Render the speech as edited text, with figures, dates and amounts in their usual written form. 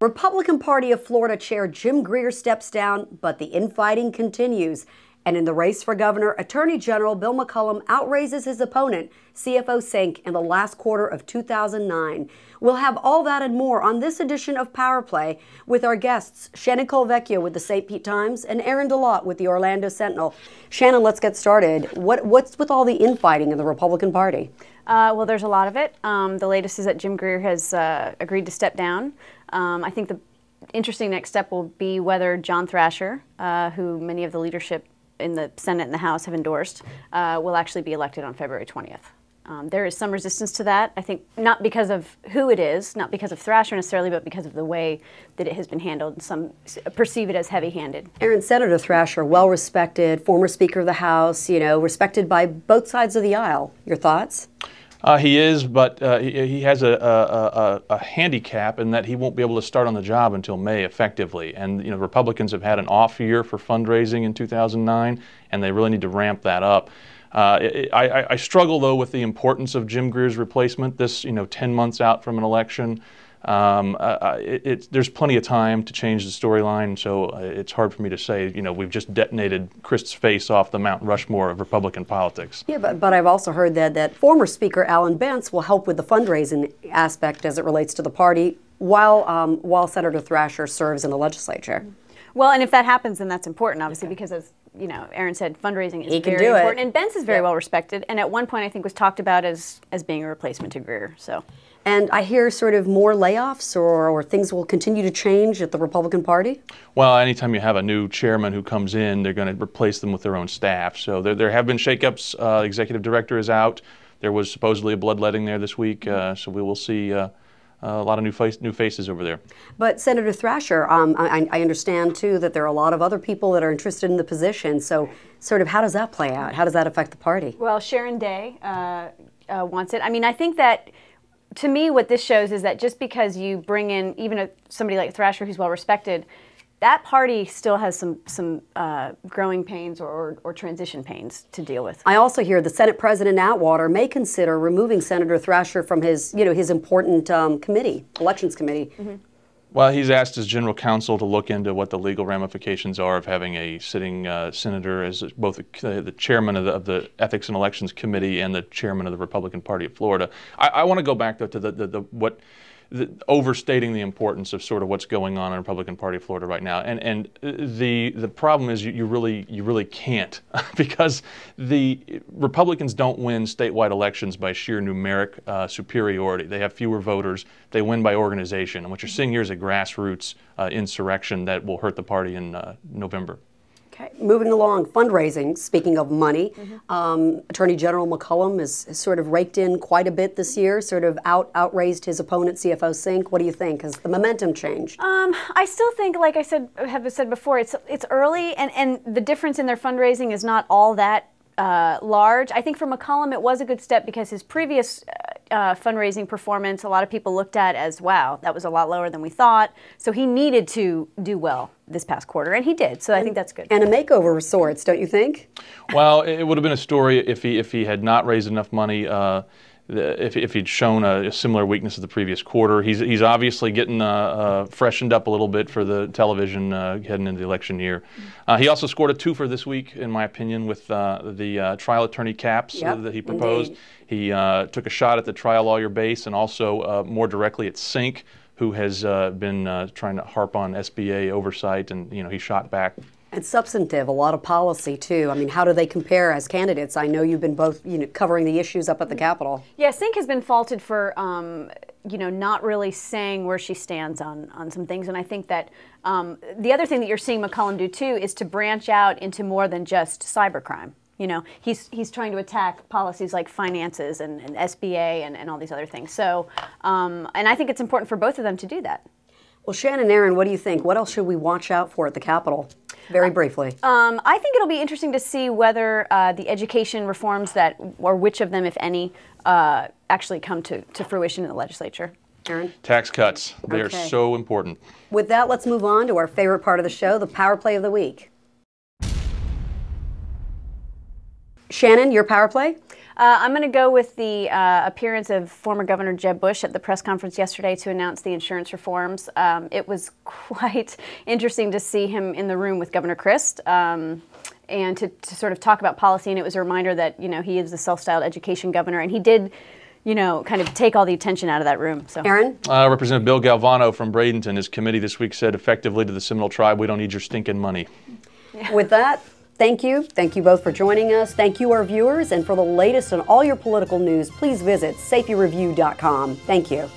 Republican Party of Florida Chair Jim Greer steps down, but the infighting continues. And in the race for governor, Attorney General Bill McCollum outraises his opponent, CFO Sink, in the last quarter of 2009. We'll have all that and more on this edition of Powerplay with our guests, Shannon Colvecchio with the St. Pete Times and Aaron DeLotte with the Orlando Sentinel. Shannon, let's get started. What's with all the infighting in the Republican Party? Well, there's a lot of it. The latest is that Jim Greer has agreed to step down. I think the interesting next step will be whether John Thrasher, who many of the leadership in the Senate and the House have endorsed, will actually be elected on February 20th. There is some resistance to that, I think, not because of who it is, not because of Thrasher necessarily, but because of the way that it has been handled. Some perceive it as heavy-handed. Aaron, Senator Thrasher, well-respected, former Speaker of the House, respected by both sides of the aisle. Your thoughts? He is, but he has a handicap in that he won't be able to start on the job until May effectively. And Republicans have had an off year for fundraising in 2009, and they really need to ramp that up. I struggle though with the importance of Jim Greer's replacement. This 10 months out from an election. There's plenty of time to change the storyline, so it's hard for me to say, we've just detonated Christ's face off the Mount Rushmore of Republican politics. Yeah, but I've also heard that former Speaker Alan Bentz will help with the fundraising aspect as it relates to the party while Senator Thrasher serves in the legislature. Well, and if that happens, then that's important, obviously, because as Aaron said, fundraising is very important. And Bentz is very well respected, and at one point I think was talked about as being a replacement to Greer. So. And I hear sort of more layoffs or things will continue to change at the Republican Party? Well, anytime you have a new chairman who comes in, they're going to replace them with their own staff. So there have been shakeups. Executive director is out. There was supposedly a bloodletting there this week, so we will see a lot of new faces over there. But Senator Thrasher, I understand too that there are a lot of other people that are interested in the position. So sort of how does that play out? How does that affect the party? Well, Sharon Day wants it. I mean, I think that to me, what this shows is that just because you bring in even somebody like Thrasher, who's well respected, that party still has some growing pains or transition pains to deal with. I also hear the Senate President Atwater may consider removing Senator Thrasher from his his important committee, Elections Committee. Mm-hmm. Well, he's asked his general counsel to look into what the legal ramifications are of having a sitting senator as both the chairman of the Ethics and Elections Committee and the chairman of the Republican Party of Florida. I want to go back though to overstating the importance of sort of what's going on in the Republican Party of Florida right now, and the problem is you really can't because the Republicans don't win statewide elections by sheer numeric superiority. They have fewer voters. They win by organization, and what you're seeing here is a grassroots insurrection that will hurt the party in November. Okay, moving along, fundraising, speaking of money, Attorney General McCollum has sort of raked in quite a bit this year, sort of outraised his opponent, CFO Sink. What do you think? Has the momentum changed? I still think, like I have said before, it's early, and the difference in their fundraising is not all that large. I think for McCollum it was a good step because his previous fundraising performance, a lot of people looked at as, wow, that was a lot lower than we thought. So he needed to do well this past quarter, and he did. So I think that's good. And a makeover of sorts, don't you think? Well, it would have been a story if he had not raised enough money. If he'd shown a similar weakness as the previous quarter. He's obviously getting freshened up a little bit for the television heading into the election year. He also scored a twofer this week, in my opinion, with the trial attorney caps that he proposed. Indeed. He took a shot at the trial lawyer base and also more directly at Sink, who has been trying to harp on SBA oversight, and he shot back. And substantive, a lot of policy too. I mean, how do they compare as candidates? I know you've been both, covering the issues up at the Capitol. Yeah, Sink has been faulted for, not really saying where she stands on some things. And I think that the other thing that you're seeing McCollum do too is to branch out into more than just cybercrime. He's trying to attack policies like finances and SBA and all these other things. So, and I think it's important for both of them to do that. Well, Shannon and Aaron, what do you think? What else should we watch out for at the Capitol? Very briefly. I think it'll be interesting to see whether the education reforms or which of them, if any, actually come to fruition in the legislature. Aaron? Tax cuts. They are so important. With that, let's move on to our favorite part of the show, the Power Play of the Week. Shannon, your Power Play? I'm going to go with the appearance of former Governor Jeb Bush at the press conference yesterday to announce the insurance reforms. It was quite interesting to see him in the room with Governor Christ and to sort of talk about policy. And it was a reminder that, he is the self-styled education governor, and he did, kind of take all the attention out of that room. So, Aaron? Representative Bill Galvano from Bradenton, his committee this week said effectively to the Seminole Tribe, we don't need your stinking money. Yeah. With that, thank you. Thank you both for joining us. Thank you, our viewers. And for the latest on all your political news, please visit safetyreview.com. Thank you.